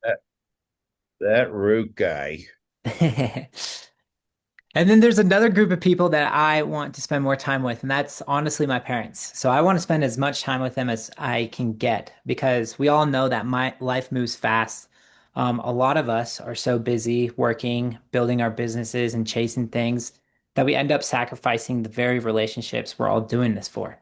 That, that root guy. And then there's another group of people that I want to spend more time with, and that's honestly my parents. So I want to spend as much time with them as I can get because we all know that my life moves fast. A lot of us are so busy working, building our businesses, and chasing things that we end up sacrificing the very relationships we're all doing this for.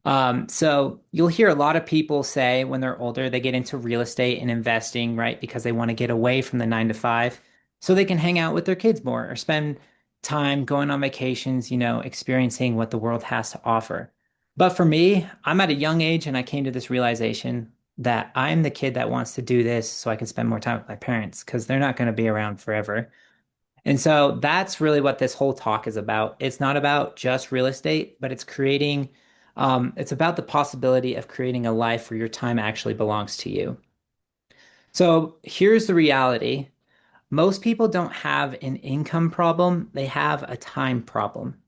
So you'll hear a lot of people say when they're older, they get into real estate and investing, right? Because they want to get away from the 9 to 5 so they can hang out with their kids more or spend time going on vacations, experiencing what the world has to offer. But for me, I'm at a young age and I came to this realization that I'm the kid that wants to do this so I can spend more time with my parents because they're not going to be around forever. And so that's really what this whole talk is about. It's not about just real estate, but it's about the possibility of creating a life where your time actually belongs to you. So here's the reality. Most people don't have an income problem, they have a time problem.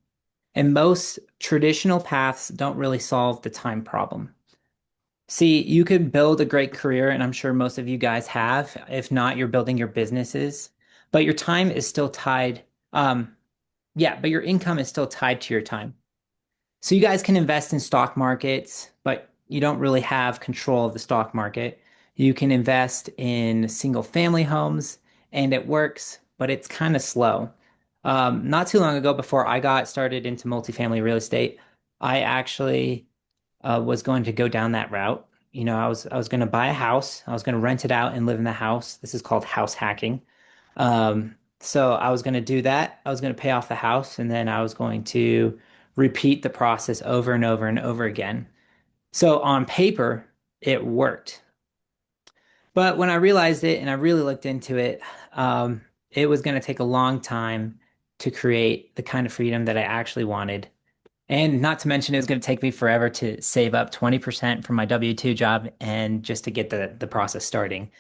And most traditional paths don't really solve the time problem. See, you could build a great career, and I'm sure most of you guys have. If not, you're building your businesses, but your time is still tied. Yeah, but your income is still tied to your time. So you guys can invest in stock markets, but you don't really have control of the stock market. You can invest in single family homes and it works, but it's kind of slow. Not too long ago, before I got started into multifamily real estate, I actually was going to go down that route. I was going to buy a house. I was going to rent it out and live in the house. This is called house hacking. So I was going to do that. I was going to pay off the house and then I was going to repeat the process over and over and over again. So on paper, it worked. But when I realized it and I really looked into it, it was going to take a long time to create the kind of freedom that I actually wanted. And not to mention, it was going to take me forever to save up 20% from my W-2 job and just to get the process starting.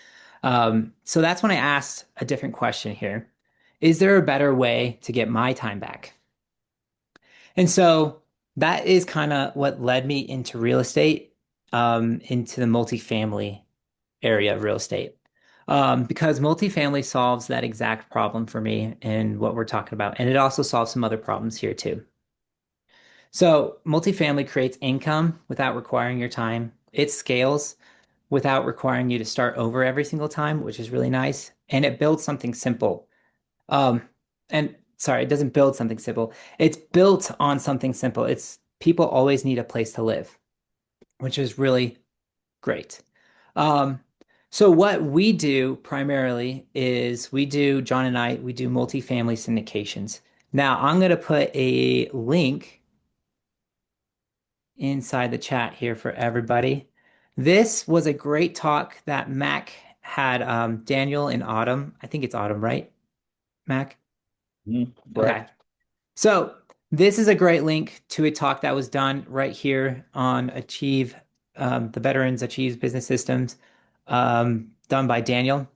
So that's when I asked a different question here. Is there a better way to get my time back? And so that is kind of what led me into real estate, into the multifamily area of real estate. Because multifamily solves that exact problem for me and what we're talking about. And it also solves some other problems here too. So multifamily creates income without requiring your time. It scales without requiring you to start over every single time, which is really nice. And it builds something simple. Um, and sorry, it doesn't build something simple. It's built on something simple. It's people always need a place to live, which is really great. Um, so what we do primarily is John and we do multifamily syndications. Now I'm going to put a link inside the chat here for everybody. This was a great talk that Mac had, Daniel and Autumn. I think it's Autumn, right, Mac? Okay. Correct. So this is a great link to a talk that was done right here on the Veterans Achieves Business Systems, done by Daniel.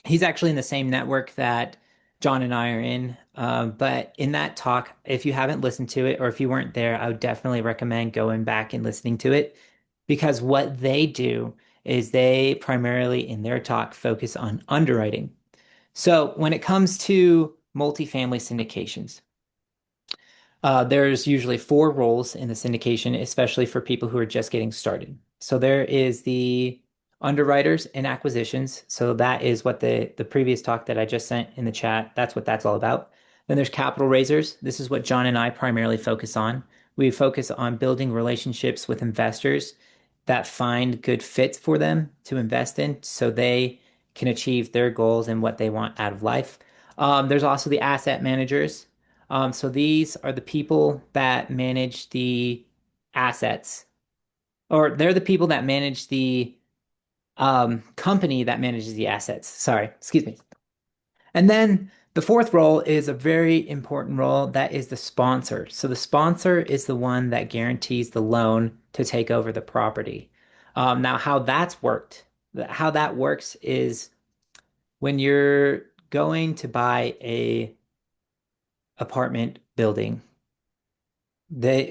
He's actually in the same network that John and I are in. But in that talk, if you haven't listened to it or if you weren't there, I would definitely recommend going back and listening to it because what they do is they primarily in their talk focus on underwriting. So when it comes to multifamily syndications, there's usually four roles in the syndication, especially for people who are just getting started. So there is the underwriters and acquisitions. So that is what the previous talk that I just sent in the chat, that's what that's all about. Then there's capital raisers. This is what John and I primarily focus on. We focus on building relationships with investors that find good fits for them to invest in so they can achieve their goals and what they want out of life. There's also the asset managers. So these are the people that manage the assets, or they're the people that manage the company that manages the assets. Sorry, excuse me. And then the fourth role is a very important role that is the sponsor. So the sponsor is the one that guarantees the loan to take over the property. Now, how that works is when you're going to buy a apartment building.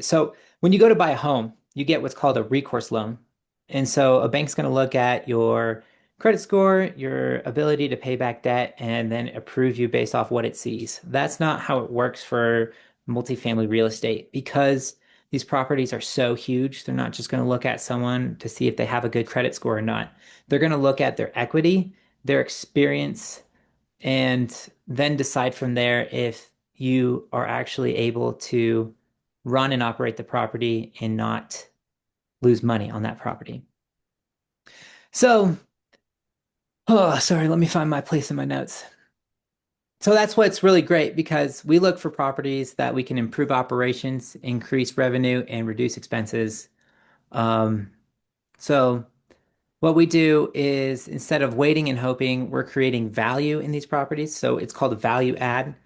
So when you go to buy a home, you get what's called a recourse loan. And so a bank's going to look at your credit score, your ability to pay back debt, and then approve you based off what it sees. That's not how it works for multifamily real estate because these properties are so huge. They're not just going to look at someone to see if they have a good credit score or not. They're going to look at their equity, their experience, and then decide from there if you are actually able to run and operate the property and not lose money on that property. So, oh, sorry, let me find my place in my notes. So that's what's really great because we look for properties that we can improve operations, increase revenue, and reduce expenses. Um, so what we do is instead of waiting and hoping, we're creating value in these properties. So it's called a value add.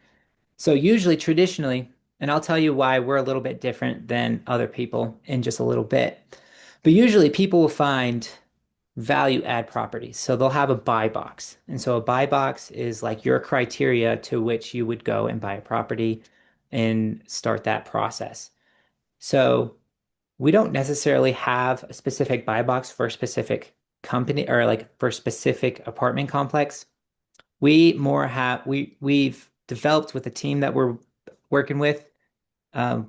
So usually, traditionally, and I'll tell you why we're a little bit different than other people in just a little bit. But usually people will find value add properties. So they'll have a buy box. And so a buy box is like your criteria to which you would go and buy a property and start that process. So we don't necessarily have a specific buy box for a specific company or like for a specific apartment complex. We more have we've developed with the team that we're working with.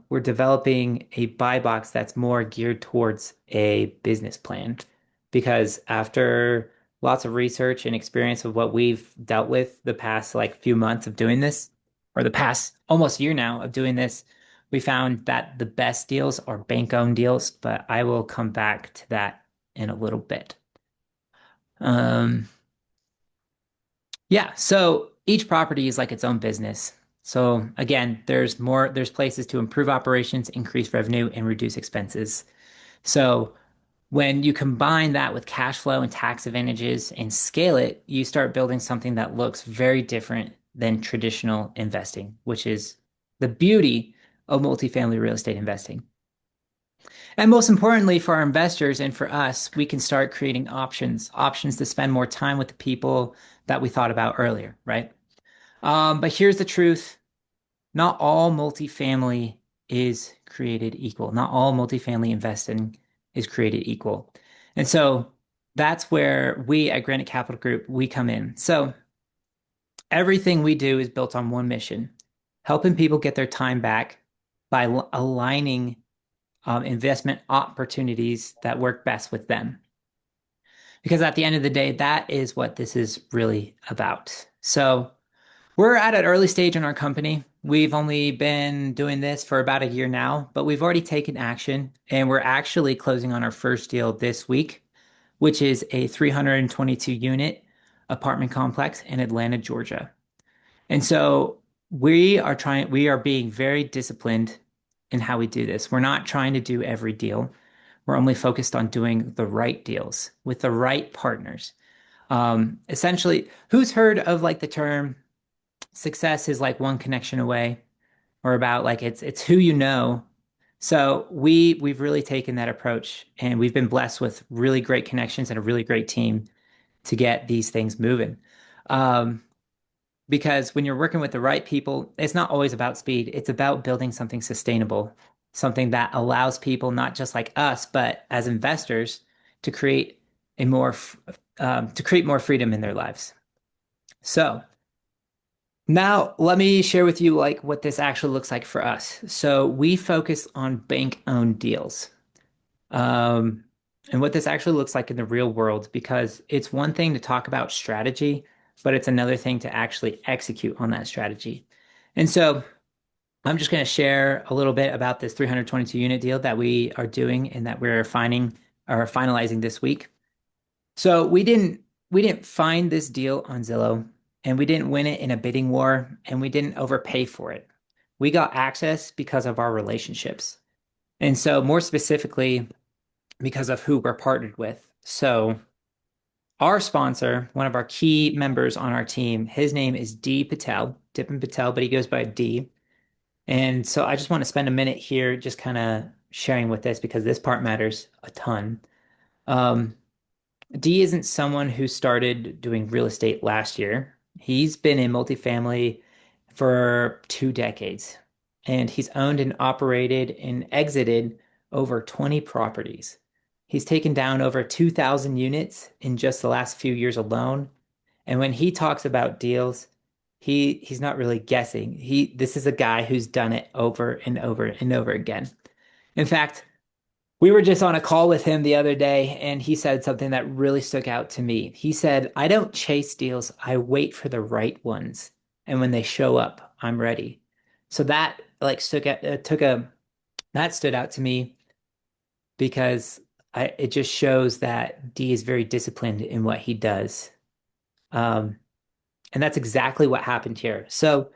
We're developing a buy box that's more geared towards a business plan because after lots of research and experience of what we've dealt with the past like few months of doing this, or the past almost year now of doing this, we found that the best deals are bank-owned deals, but I will come back to that in a little bit. Um, yeah, so each property is like its own business. So again, there's places to improve operations, increase revenue, and reduce expenses. So when you combine that with cash flow and tax advantages and scale it, you start building something that looks very different than traditional investing, which is the beauty of multifamily real estate investing. And most importantly, for our investors and for us, we can start creating options to spend more time with the people that we thought about earlier, right? But here's the truth. Not all multifamily is created equal. Not all multifamily investing is created equal. And so that's where we at Granite Capital Group, we come in. So everything we do is built on one mission, helping people get their time back by aligning investment opportunities that work best with them. Because at the end of the day, that is what this is really about. So we're at an early stage in our company. We've only been doing this for about a year now, but we've already taken action and we're actually closing on our first deal this week, which is a 322 unit apartment complex in Atlanta, Georgia. And so we are being very disciplined in how we do this. We're not trying to do every deal. We're only focused on doing the right deals with the right partners. Essentially, who's heard of like the term success is like one connection away, or about like it's who you know. So we've really taken that approach and we've been blessed with really great connections and a really great team to get these things moving. Um, because when you're working with the right people, it's not always about speed. It's about building something sustainable, something that allows people, not just like us, but as investors, to create a more to create more freedom in their lives. So now let me share with you like what this actually looks like for us. So we focus on bank-owned deals. Um, and what this actually looks like in the real world, because it's one thing to talk about strategy, but it's another thing to actually execute on that strategy. And so I'm just going to share a little bit about this 322 unit deal that we are doing and that we're finding or finalizing this week. So we didn't find this deal on Zillow and we didn't win it in a bidding war and we didn't overpay for it. We got access because of our relationships. And so more specifically, because of who we're partnered with. So our sponsor, one of our key members on our team, his name is Dee Patel, Dipin Patel, but he goes by D. And so I just want to spend a minute here just kind of sharing with this because this part matters a ton. Um, D isn't someone who started doing real estate last year. He's been in multifamily for 2 decades, and he's owned and operated and exited over 20 properties. He's taken down over 2,000 units in just the last few years alone. And when he talks about deals, he's not really guessing. This is a guy who's done it over and over and over again. In fact, we were just on a call with him the other day, and he said something that really stuck out to me. He said, "I don't chase deals, I wait for the right ones. And when they show up, I'm ready." So that like that stood out to me because it just shows that D is very disciplined in what he does. Um, and that's exactly what happened here. So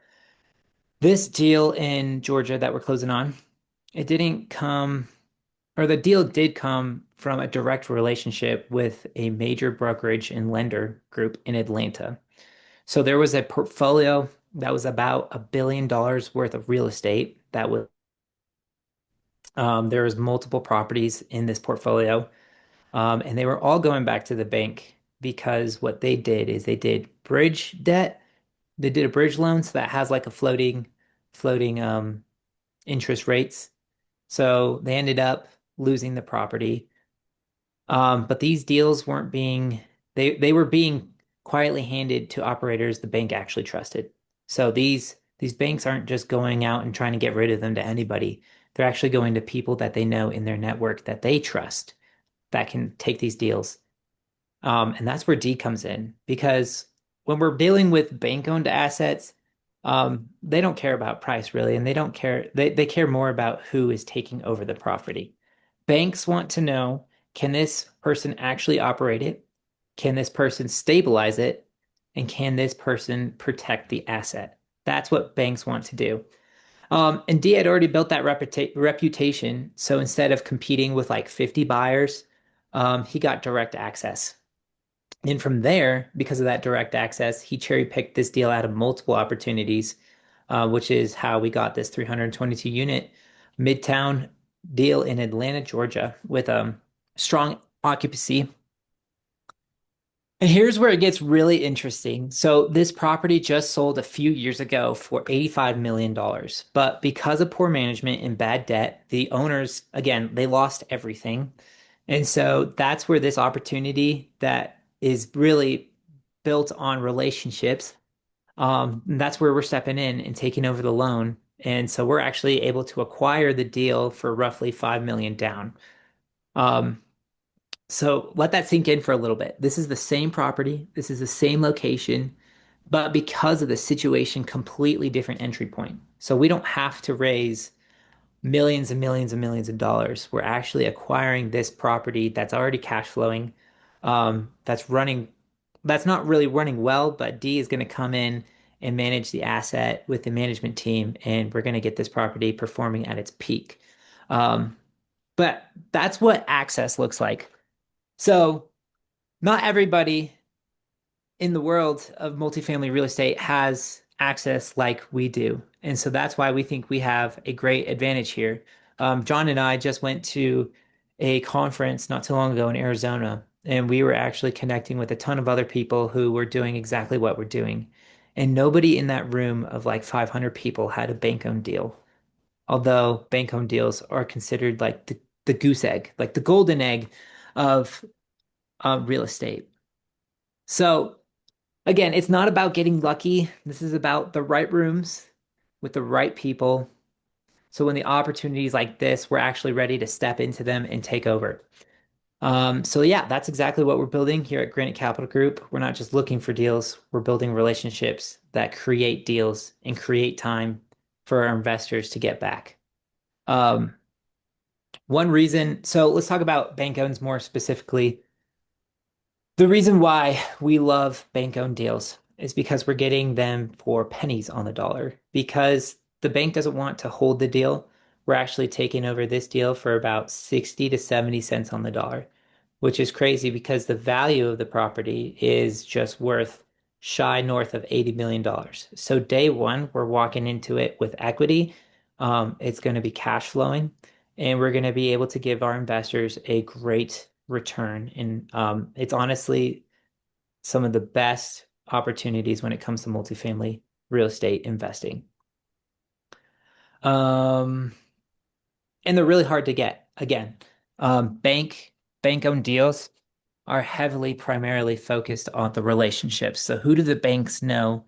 this deal in Georgia that we're closing on, it didn't come, or the deal did come from a direct relationship with a major brokerage and lender group in Atlanta. So there was a portfolio that was about $1 billion worth of real estate that was there was multiple properties in this portfolio. And they were all going back to the bank because what they did is they did bridge debt. They did a bridge loan so that has like a floating interest rates. So they ended up losing the property. But these deals weren't being they were being quietly handed to operators the bank actually trusted. So these banks aren't just going out and trying to get rid of them to anybody. They're actually going to people that they know in their network that they trust that can take these deals. And that's where D comes in because when we're dealing with bank-owned assets, they don't care about price really, and they don't care. They care more about who is taking over the property. Banks want to know, can this person actually operate it? Can this person stabilize it? And can this person protect the asset? That's what banks want to do. And D had already built that reputation. So instead of competing with like 50 buyers, he got direct access. And from there, because of that direct access, he cherry picked this deal out of multiple opportunities, which is how we got this 322 unit Midtown deal in Atlanta, Georgia, with strong occupancy. And here's where it gets really interesting. So this property just sold a few years ago for $85 million. But because of poor management and bad debt, the owners, again, they lost everything. And so that's where this opportunity that is really built on relationships, that's where we're stepping in and taking over the loan. And so we're actually able to acquire the deal for roughly 5 million down. Um, so let that sink in for a little bit. This is the same property, this is the same location, but because of the situation, completely different entry point. So we don't have to raise millions and millions and millions of dollars. We're actually acquiring this property that's already cash flowing, that's running, that's not really running well, but D is going to come in and manage the asset with the management team, and we're going to get this property performing at its peak. But that's what access looks like. So not everybody in the world of multifamily real estate has access like we do. And so that's why we think we have a great advantage here. John and I just went to a conference not too long ago in Arizona, and we were actually connecting with a ton of other people who were doing exactly what we're doing. And nobody in that room of like 500 people had a bank-owned deal, although bank-owned deals are considered like the goose egg, like the golden egg of real estate. So again, it's not about getting lucky. This is about the right rooms with the right people. So when the opportunities like this, we're actually ready to step into them and take over. So yeah, that's exactly what we're building here at Granite Capital Group. We're not just looking for deals, we're building relationships that create deals and create time for our investors to get back. Um, One reason, so let's talk about bank owns more specifically. The reason why we love bank-owned deals is because we're getting them for pennies on the dollar. Because the bank doesn't want to hold the deal, we're actually taking over this deal for about 60 to 70 cents on the dollar, which is crazy because the value of the property is just worth shy north of $80 million. So day one, we're walking into it with equity. It's going to be cash flowing, and we're going to be able to give our investors a great return. And it's honestly some of the best opportunities when it comes to multifamily real estate investing. Um, and they're really hard to get. Again, bank. bank-owned deals are heavily primarily focused on the relationships. So who do the banks know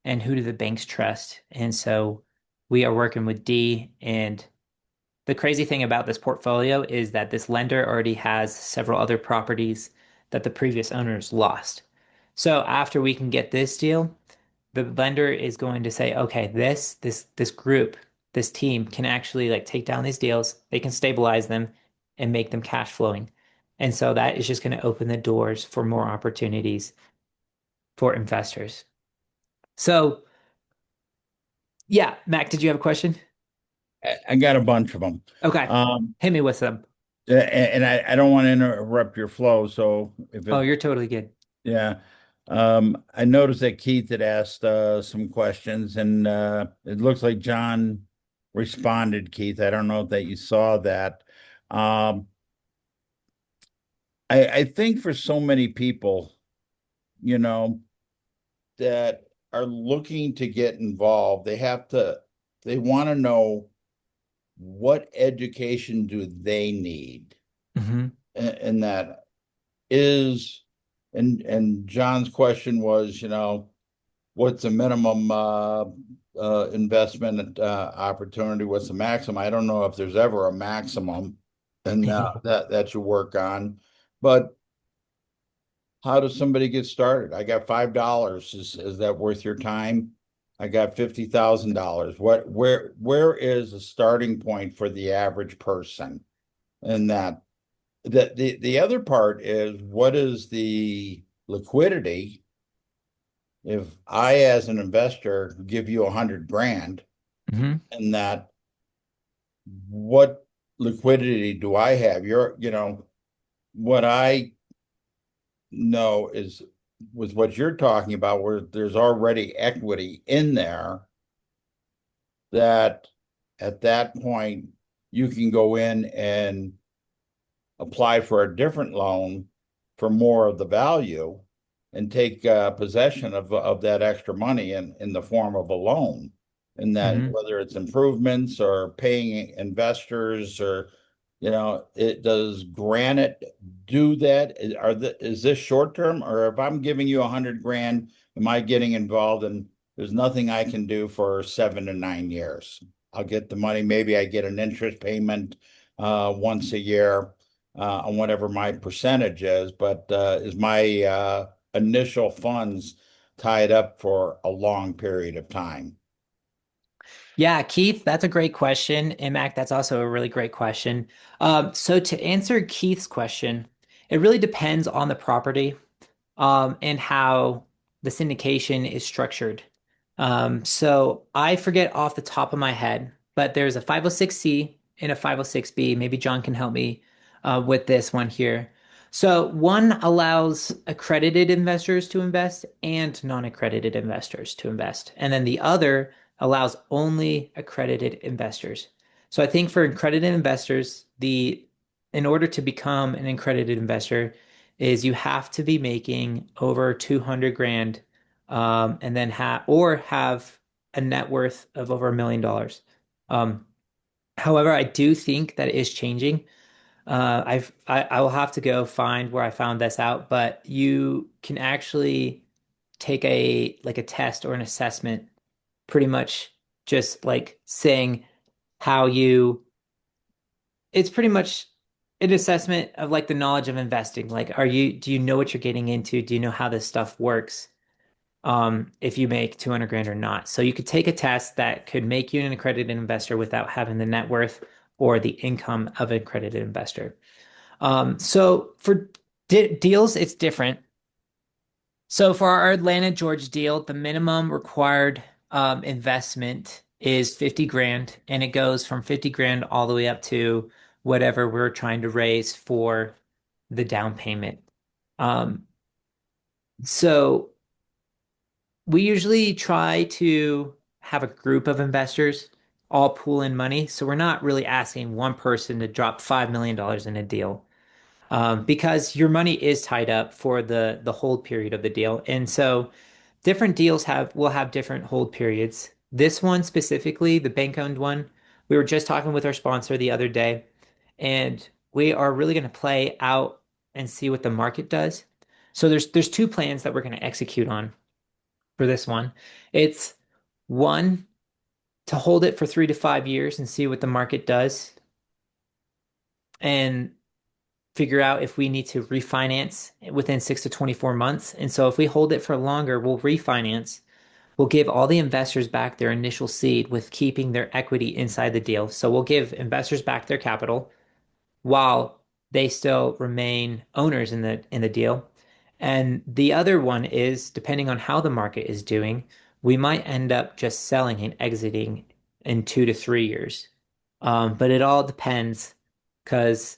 and who do the banks trust? And so we are working with Dee, and the crazy thing about this portfolio is that this lender already has several other properties that the previous owners lost. So after we can get this deal, the lender is going to say, okay, this group, this team can actually like take down these deals, they can stabilize them and make them cash flowing. And so that is just going to open the doors for more opportunities for investors. So yeah, Mac, did you have a question? I got a bunch of them. Okay, Um, hit me with them. and I don't want to interrupt your flow. So if Oh, it, you're totally good. yeah, I noticed that Keith had asked some questions, and it looks like John responded. Keith, I don't know that you saw that. Um, I think for so many people, you know, that are looking to get involved, they want to know what education do they need, Hmm. and that is, and John's question was, what's the minimum investment opportunity? What's the maximum? I don't know if there's ever a maximum, and that you work on. But how does somebody get started? I got $5. Is that worth your time? I got $50,000. Where is the starting point for the average person? And the other part is, what is the liquidity? If I, as an investor, give you 100 grand, Hmm. and that, what liquidity do I have? What I know is, with what you're talking about, where there's already equity in there, that at that point you can go in and apply for a different loan for more of the value, and take possession of that extra money in the form of a loan. And that, Hmm. whether it's improvements or paying investors, or, it does Granite do that? Is this short term, or if I'm giving you 100 grand, am I getting involved and there's nothing I can do for 7 to 9 years? I'll get the money. Maybe I get an interest payment once a year on whatever my percentage is, but is my initial funds tied up for a long period of time? Yeah, Keith, that's a great question. And Mac, that's also a really great question. So to answer Keith's question, it really depends on the property, and how the syndication is structured. So I forget off the top of my head, but there's a 506C and a 506B. Maybe John can help me with this one here. So one allows accredited investors to invest and non-accredited investors to invest. And then the other allows only accredited investors. So I think for accredited investors, in order to become an accredited investor, is you have to be making over 200 grand, and then have a net worth of over $1 million. Um, However, I do think that it is changing. I will have to go find where I found this out, but you can actually take a test or an assessment, pretty much just like saying how you it's pretty much an assessment of like the knowledge of investing. Like, do you know what you're getting into? Do you know how this stuff works? If you make 200 grand or not. So you could take a test that could make you an accredited investor without having the net worth or the income of an accredited investor. So for deals, it's different. So for our Atlanta, Georgia deal, the minimum required investment is 50 grand, and it goes from 50 grand all the way up to whatever we're trying to raise for the down payment. Um, so we usually try to have a group of investors all pool in money. So we're not really asking one person to drop $5 million in a deal, because your money is tied up for the hold period of the deal. And so different deals will have different hold periods. This one specifically, the bank-owned one, we were just talking with our sponsor the other day, and we are really going to play out and see what the market does. So there's two plans that we're going to execute on for this one. It's one to hold it for 3 to 5 years and see what the market does and figure out if we need to refinance within 6 to 24 months. And so if we hold it for longer, we'll refinance. We'll give all the investors back their initial seed with keeping their equity inside the deal. So we'll give investors back their capital while they still remain owners in the deal. And the other one is, depending on how the market is doing, we might end up just selling and exiting in 2 to 3 years. But it all depends because,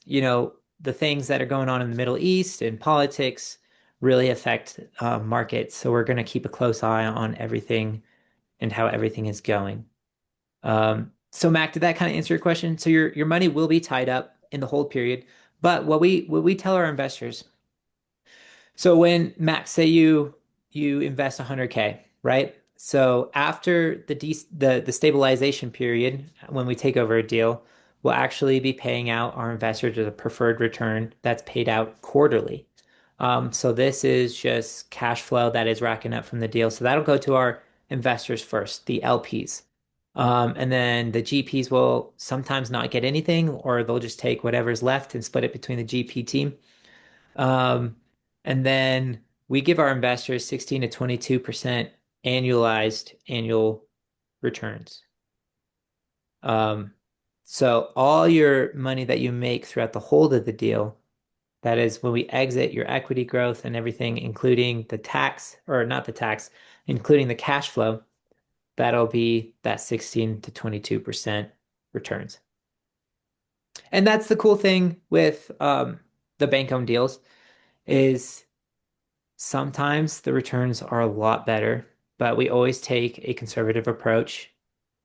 the things that are going on in the Middle East and politics really affect markets. So we're going to keep a close eye on everything and how everything is going. So Mac, did that kind of answer your question? So your money will be tied up in the hold period, but what we tell our investors. So when Mac, say you invest 100K, right? So after the stabilization period, when we take over a deal, we'll actually be paying out our investors a preferred return that's paid out quarterly. So this is just cash flow that is racking up from the deal. So that'll go to our investors first, the LPs. And then the GPs will sometimes not get anything, or they'll just take whatever's left and split it between the GP team. Um, and then we give our investors 16 to 22% annualized annual returns. Um, so all your money that you make throughout the hold of the deal, that is when we exit your equity growth and everything, including the tax, or not the tax, including the cash flow, that'll be that 16 to 22% returns. And that's the cool thing with the bank-owned deals is sometimes the returns are a lot better, but we always take a conservative approach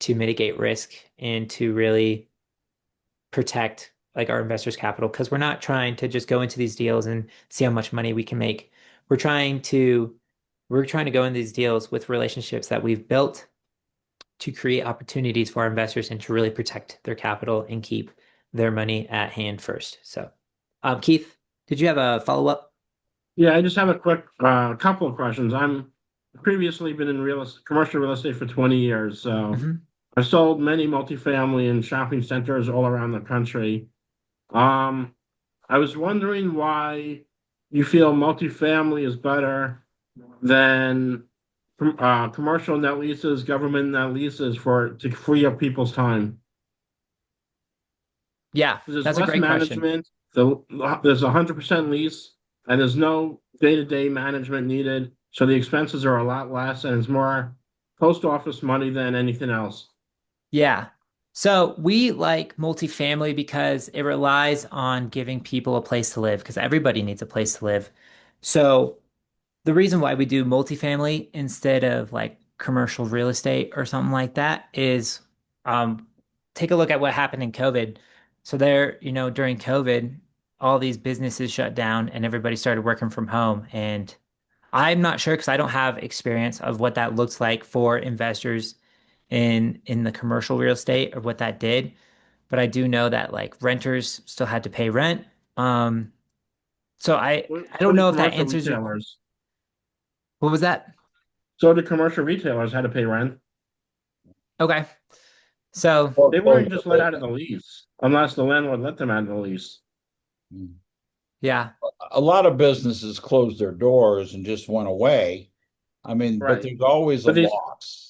to mitigate risk and to really protect like our investors' capital because we're not trying to just go into these deals and see how much money we can make. We're trying to we're trying to go in these deals with relationships that we've built to create opportunities for our investors and to really protect their capital and keep their money at hand first. So, Keith, did you have a follow-up? Yeah, I just have a quick couple of questions. I'm previously been in commercial real estate for 20 years, so Hmm. I've sold many multifamily and shopping centers all around the country. Um, I was wondering why you feel multifamily is better than commercial net leases, government net leases for to free up people's time. Yeah, There's that's a less great question. management. There's 100% lease, and there's no day-to-day management needed. So the expenses are a lot less, and it's more post office money than anything else. Yeah. So we like multifamily because it relies on giving people a place to live because everybody needs a place to live. So the reason why we do multifamily instead of like commercial real estate or something like that is um take a look at what happened in COVID. So during COVID, all these businesses shut down and everybody started working from home. And I'm not sure because I don't have experience of what that looks like for investors in the commercial real estate or what that did. But I do know that like renters still had to pay rent. Um, so I So don't do know if that commercial answers your. retailers. What was that? So do commercial retailers had to pay rent. Okay. So They Foreclosure weren't just let rate. out of the lease unless the landlord let them out of the lease. yeah. A lot of businesses closed their doors and just went away. I mean, but Right. there's always a But these, loss,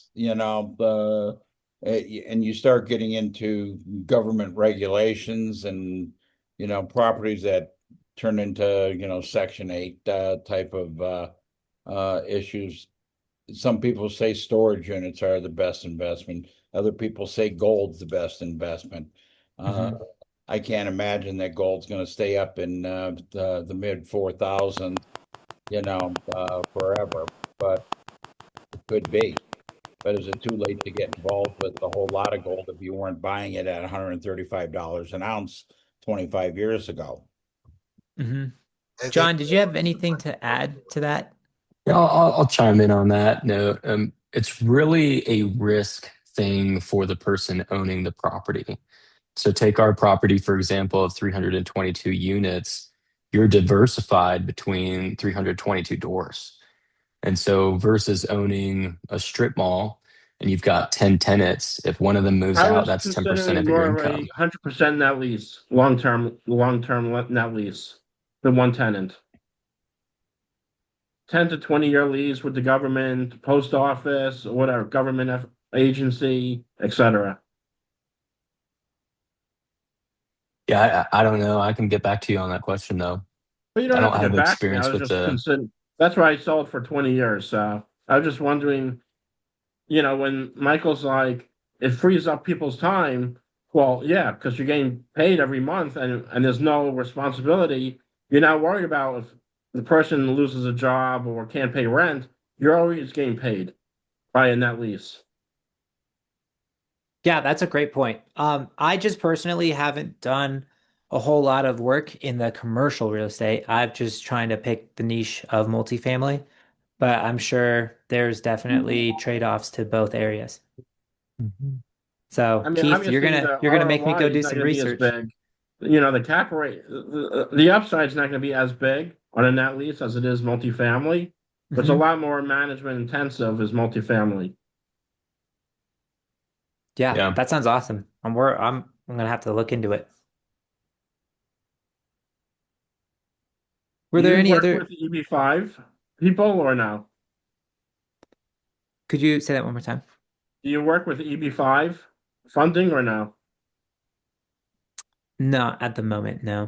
and you start getting into government regulations and, properties that turn into, Section 8 type of issues. Some people say storage units are the best investment. Other people say gold's the best investment. Uh, Hmm. I can't imagine that gold's going to stay up in the mid 4,000, forever, but it could be. But is it too late to get involved with a whole lot of gold if you weren't buying it at $135 an ounce 25 years ago? Hmm. John, did you have anything to add to that? Yeah, I'll chime in on that note. It's really a risk thing for the person owning the property. So take our property, for example, of 322 units, you're diversified between 322 doors. And so versus owning a strip mall and you've got 10 tenants, if one of them moves I out, was that's 10% considering of your more of a income. 100% net lease, long term net lease, the one tenant. 10 to 20-year lease with the government, post office, or whatever, agency, etc. Yeah, I don't know. I can get back to you on that question though. But you I don't have don't to have get back to me. I experience was with just the. considering. That's why I sold for 20 years. So I was just wondering, when Michael's like, it frees up people's time. Well, yeah, because you're getting paid every month and there's no responsibility. You're not worried about if the person loses a job or can't pay rent. You're always getting paid by a net lease. Yeah, that's a great point. I just personally haven't done a whole lot of work in the commercial real estate. I've just trying to pick the niche of multifamily, but I'm sure there's definitely trade-offs to both areas. Mhm. So, I mean, Keith, you're obviously gonna the you're gonna make me ROI go is do not some going to be as research. big. The cap rate, the upside is not going to be as big on a net lease as it is multifamily, but it's a Hmm. lot more management intensive as multifamily. Yeah, Yeah. that sounds awesome. I'm gonna have to look into it. Were Do there you any work with other? EB5 people or no? Could you say that one more time? Do you work with EB5 funding or no? No, at the moment, no.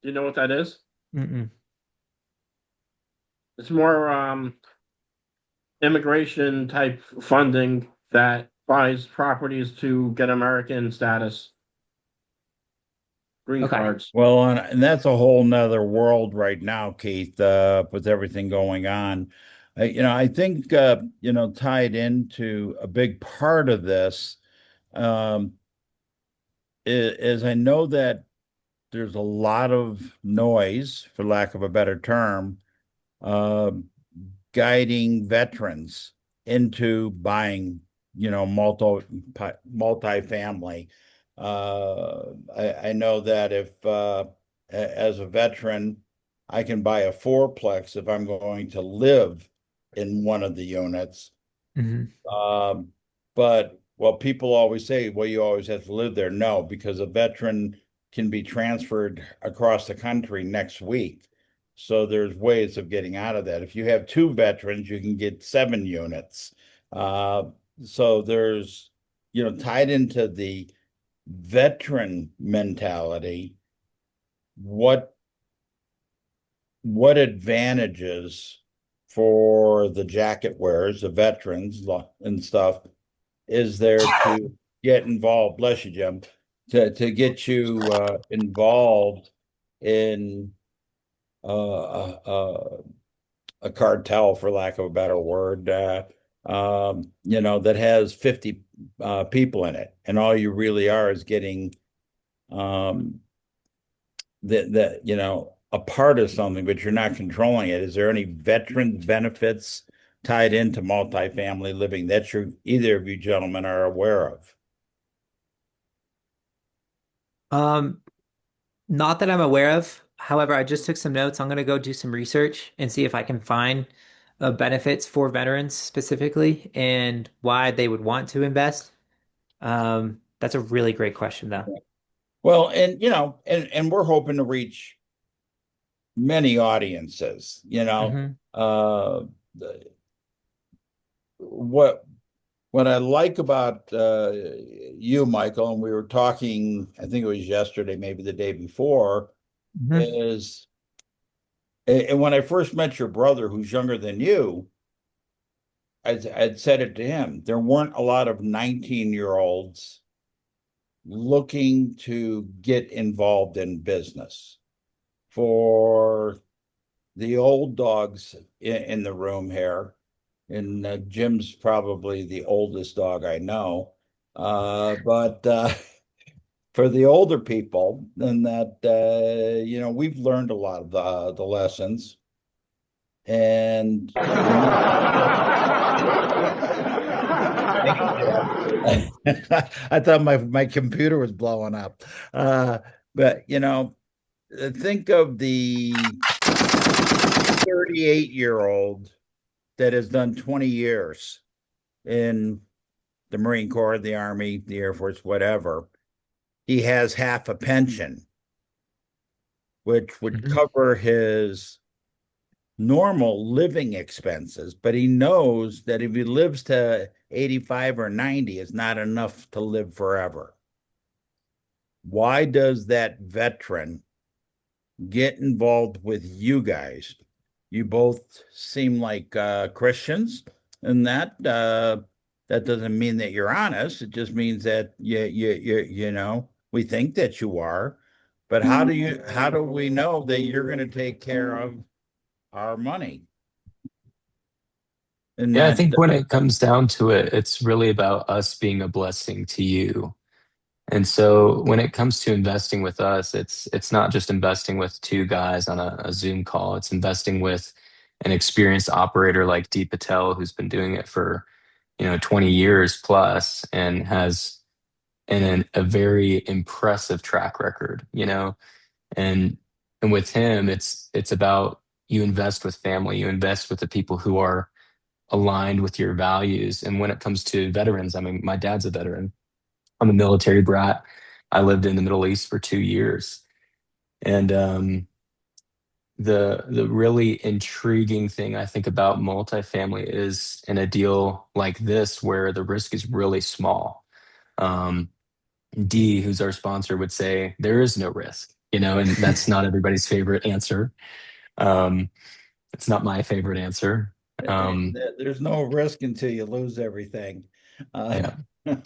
Do you know what that is? Mm-mm. It's more immigration type funding that buys properties to get American status, green Okay. cards. Well, and that's a whole nother world right now, Keith, with everything going on. I think, tied into a big part of this, um, is I know that there's a lot of noise, for lack of a better term, uh, guiding veterans into buying, multifamily. I know that if as a veteran, I can buy a fourplex if I'm going to live in one of the units. Hmm. Um, but well, people always say, well, you always have to live there. No, because a veteran can be transferred across the country next week. So there's ways of getting out of that. If you have two veterans, you can get 7 units. Uh, so there's, tied into the veteran mentality, what what advantages for the jacket wearers, the veterans and stuff, is there to get involved? Bless you, Jim. To get you involved in a cartel, for lack of a better word, that has 50 people in it, and all you really are is getting um, a part of something, but you're not controlling it. Is there any veteran benefits tied into multifamily living that either of you gentlemen are aware of? Um, Not that I'm aware of. However, I just took some notes. I'm gonna go do some research and see if I can find benefits for veterans specifically and why they would want to invest. That's a really great question, though. Well, and and we're hoping to reach many audiences. Hmm. The- what I like about you, Michael, and we were talking, I think it was yesterday, maybe the day before, Hmm. is and when I first met your brother, who's younger than you, I'd said it to him. There weren't a lot of 19-year-olds looking to get involved in business. For the old dogs in the room here, and Jim's probably the oldest dog I know. But for the older people, then that we've learned a lot of the lessons, and thank you, Jim. I thought my computer was blowing up. Uh, but think of the 38-year-old that has done 20 years in the Marine Corps, the Army, the Air Force, whatever. He has half a pension, which would Mhm. cover his normal living expenses, but he knows that if he lives to 85 or 90, it's not enough to live forever. Why does that veteran get involved with you guys? You both seem like Christians, and that doesn't mean that you're honest. It just means that we think that you are. But how do we know that you're going to take care of our money? And Yeah, I that think when it comes down to it, it's really about us being a blessing to you. And so when it comes to investing with us, it's not just investing with two guys on a Zoom call. It's investing with an experienced operator like Dee Patel, who's been doing it for, 20 years plus and has a very impressive track record, and and with him, it's about you invest with family, you invest with the people who are aligned with your values. And when it comes to veterans, I mean, my dad's a veteran. I'm a military brat. I lived in the Middle East for 2 years. And the really intriguing thing I think about multifamily is in a deal like this where the risk is really small. Um, D, who's our sponsor, would say there is no risk, and that's not everybody's favorite answer. Um, it's not my favorite answer. Um, there's no risk until you lose everything. Uh, yeah.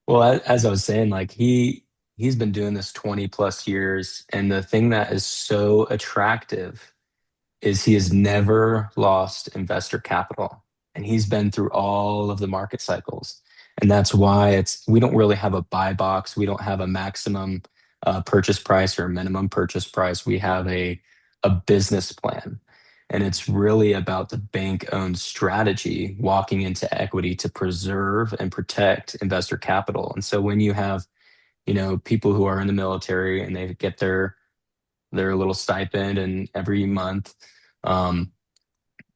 Well, as I was saying, like he's been doing this 20 plus years, and the thing that is so attractive is he has never lost investor capital, and he's been through all of the market cycles. And that's why we don't really have a buy box. We don't have a maximum purchase price or a minimum purchase price. We have a business plan. And it's really about the bank owned strategy walking into equity to preserve and protect investor capital. And so when you have, people who are in the military and they get their little stipend and every month, um,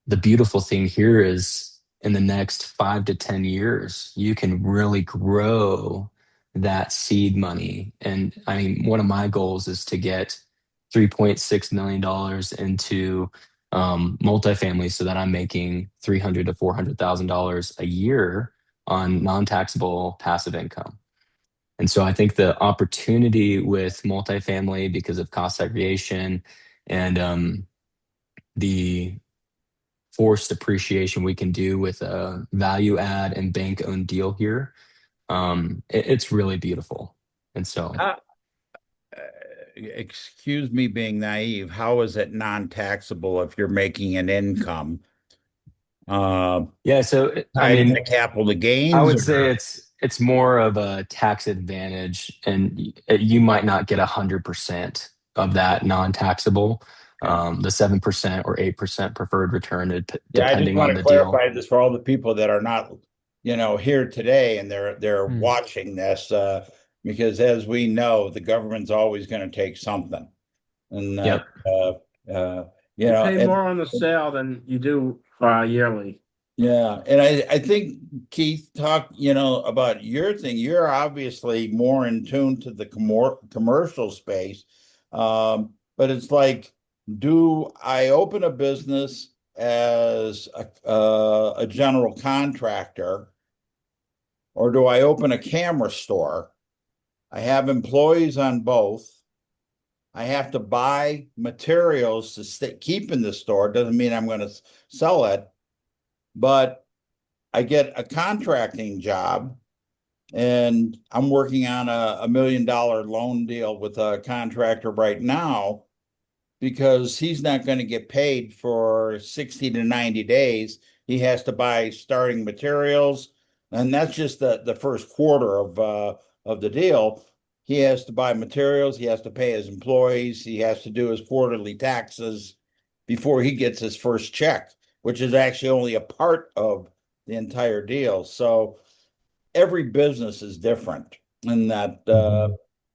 the beautiful thing here is in the next 5 to 10 years, you can really grow that seed money. And I mean, one of my goals is to get $3.6 million into multifamily so that I'm making 300 to $400,000 a year on non-taxable passive income. And so I think the opportunity with multifamily because of cost segregation and the forced appreciation we can do with a value add and bank owned deal here, it's really beautiful. And so, uh, excuse me being naive. How is it non-taxable if you're making an income uh, yeah, so I tied into mean, capital I gains? would say Or it's more of a tax advantage, and you might not get 100% of that non-taxable, yeah. the 7% or 8% preferred return, Yeah, I just depending want on to the deal. clarify this for all the people that are not, here today and they're Hmm. watching this because as we know, the government's always going to take something. And Yep. uh You pay and more on the sale than you do yearly. yeah, and I think Keith talked, about your thing. You're obviously more in tune to the commercial space. But it's like, do I open a business as a general contractor, or do I open a camera store? I have employees on both. I have to buy materials to keep in the store. Doesn't mean I'm going to sell it, but I get a contracting job and I'm working on a $1 million loan deal with a contractor right now because he's not going to get paid for 60 to 90 days. He has to buy starting materials, and that's just the first quarter of the deal. He has to buy materials, he has to pay his employees, he has to do his quarterly taxes before he gets his first check, which is actually only a part of the entire deal. So every business is different in that,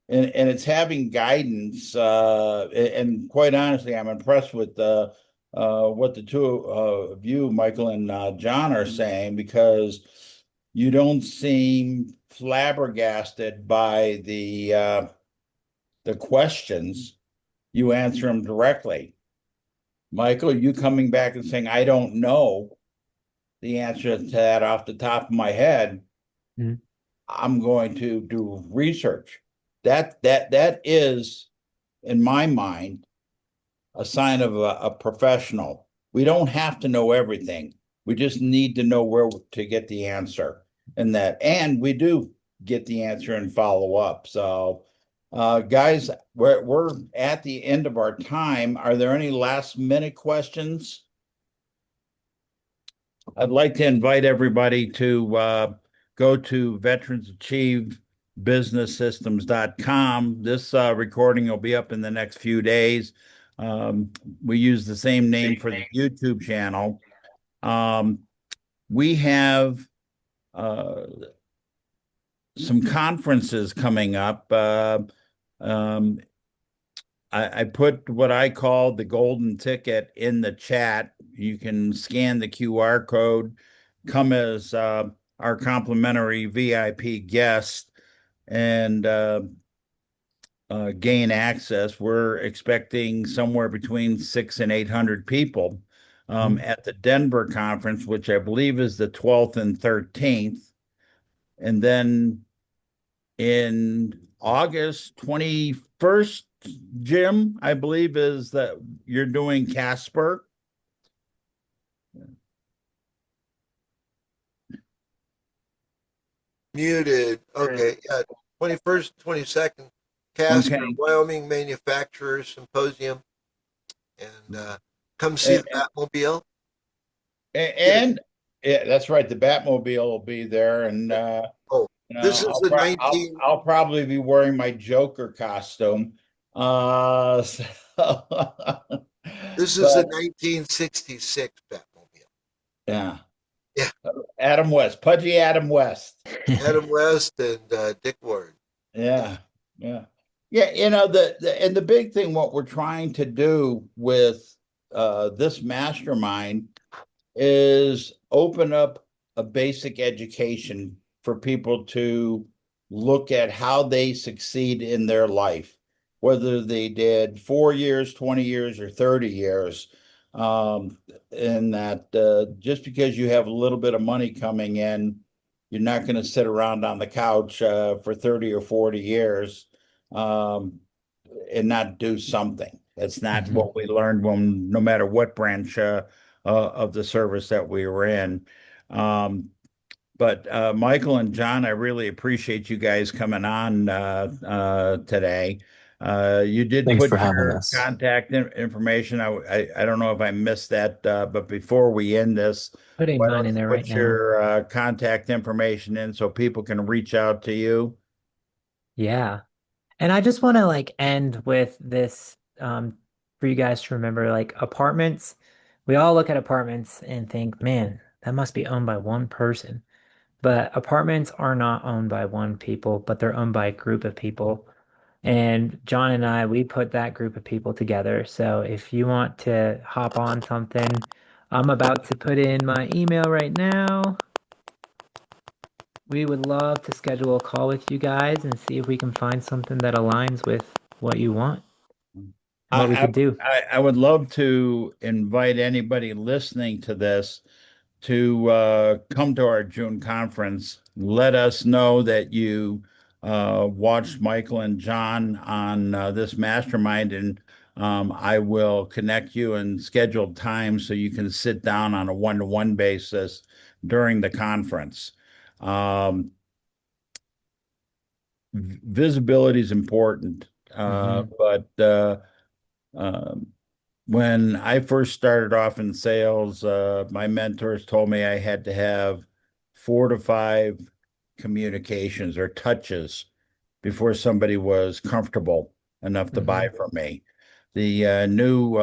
and it's having guidance. And quite honestly, I'm impressed with what the two of you, Michael and John, are saying, because you don't seem flabbergasted by the questions. You answer them directly. Michael, you coming back and saying, I don't know the answer to that off the top of my head. Mhm. I'm going to do research. That is, in my mind, a sign of a professional. We don't have to know everything. We just need to know where to get the answer, and we do get the answer and follow up. So, guys, we're at the end of our time. Are there any last minute questions? I'd like to invite everybody to go to veteransachieve.businesssystems.com. This recording will be up in the next few days. We use the same name for the YouTube channel. We have some conferences coming up. Um, I put what I call the golden ticket in the chat. You can scan the QR code, come as our complimentary VIP guest, and gain access. We're expecting somewhere between 600 and 800 people at the Denver conference, which I believe is the 12th and 13th. And then in August 21st, Jim, I believe is that you're doing Casper. Muted. Okay. Yeah. 21st, 22nd, Casper, Okay. Wyoming Manufacturers Symposium. And come see the Batmobile. And yeah, that's right. The Batmobile will be there, and Oh, this is the 19. I'll probably be wearing my Joker costume. So, This is the 1966 Batmobile. Yeah. Yeah. Adam West, Pudgy Adam West. Adam West and Dick Ward. Yeah. Yeah. Yeah. And the big thing, what we're trying to do with this mastermind is open up a basic education for people to look at how they succeed in their life, whether they did 4 years, 20 years, or 30 years. And that just because you have a little bit of money coming in, you're not going to sit around on the couch for 30 or 40 years and not do something. That's not what we learned when, no matter what branch of the service that we were in. But Michael and John, I really appreciate you guys coming on today. You did Thanks put for having your us. contact information. I don't know if I missed that, but before we end this, Putting why mine don't in you there right put now. your contact information in so people can reach out to you? Yeah. And I just want to like end with this for you guys to remember like apartments. We all look at apartments and think, man, that must be owned by one person. But apartments are not owned by one people, but they're owned by a group of people. And John and I, we put that group of people together. So if you want to hop on something, I'm about to put in my email right now. We would love to schedule a call with you guys and see if we can find something that aligns with what you want and what we I, could do. I would love to invite anybody listening to this to come to our June conference. Let us know that you watched Michael and John on this mastermind, and I will connect you and schedule time so you can sit down on a one-to-one basis during the conference. Visibility is important, Hmm. but um, when I first started off in sales, my mentors told me I had to have 4 to 5 communications or touches before somebody was comfortable enough to buy Hmm. from me. The new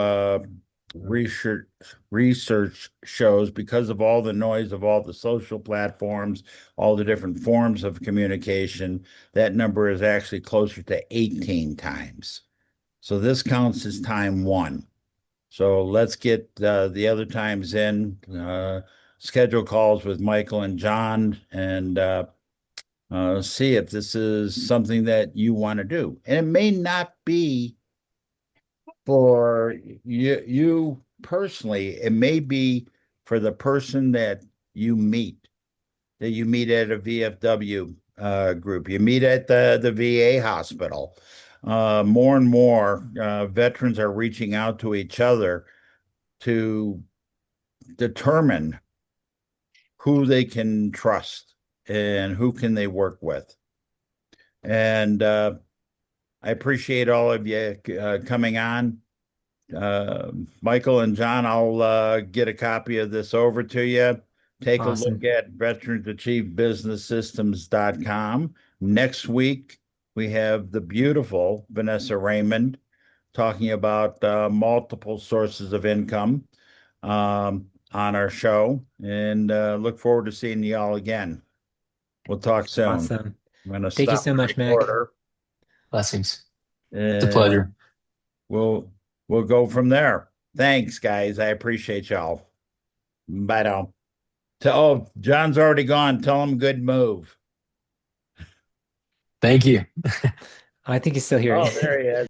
research research shows, because of all the noise of all the social platforms, all the different forms of communication, that number is actually closer to 18 times. So this counts as time one. So let's get the other times in, schedule calls with Michael and John, and see if this is something that you want to do. And it may not be for you personally, it may be for the person that you meet at a VFW group, you meet at the VA hospital. More and more veterans are reaching out to each other to determine who they can trust and who can they work with. And I appreciate all of you coming on. Michael and John, I'll get a copy of this over to you. Take a look Awesome. at veteransachievbusinesssystems.com. Next week, we have the beautiful Vanessa Raymond talking about multiple sources of income on our show, and look forward to seeing you all again. We'll talk soon. Awesome. I'm going to Thank you stop so the much, Mick. recorder, Blessings. It's a and pleasure. we'll go from there. Thanks, guys. I appreciate y'all. Bye now. Oh, John's already gone. Tell him good move. Thank you. I think he's still here. Oh, there he is.